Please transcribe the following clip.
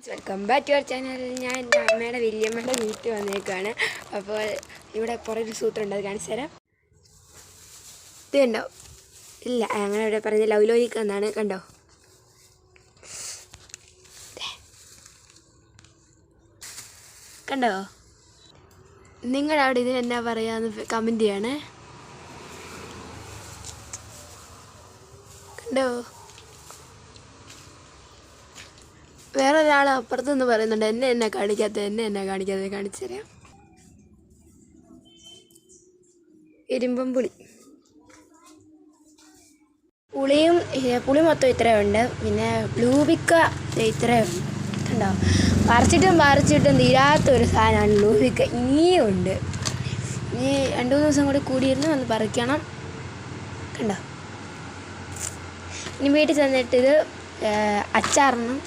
Welcome back to our channel. ഞാൻ എൻ്റെ അമ്മയുടെ വലിയമ്മയുടെ വീട്ടിൽ വന്നേക്കാണ്. അപ്പോൾ ഇവിടെ കുറേ ഒരു സൂത്രം ഉണ്ട്, അത് കാണിച്ചു തരാം. ഇത് കണ്ടോ? ഇല്ല, അങ്ങനെ ഇവിടെ പറഞ്ഞ ലവ് ലോയിക്ക് എന്നാണ്. കണ്ടോ? കണ്ടോ? നിങ്ങളവിടെ ഇതിന് എന്നാ പറയാന്ന് കമൻറ്റ് ചെയ്യണേ. കണ്ടോ? വേറൊരാൾ അപ്പുറത്തുനിന്ന് പറയുന്നുണ്ട് എന്നെ കാണിക്കാത്തത് കാണിച്ചു തരാം. ഇരുമ്പം പുളി മൊത്തം ഇത്രയുണ്ട്. പിന്നെ ബ്ലൂബിക്ക ഇത്രയുണ്ട്. കണ്ടോ? പറിച്ചിട്ടും തീരാത്തൊരു സാധനമാണ് ബ്ലൂബിക്ക. ഇനിയും ഉണ്ട്. ഇനി 2-3 ദിവസം കൂടി കൂടിയിരുന്ന് വന്ന് പറിക്കണം. കണ്ടോ? ഇനി വീട്ടിൽ ചെന്നിട്ട് ഇത് അച്ചാറിനും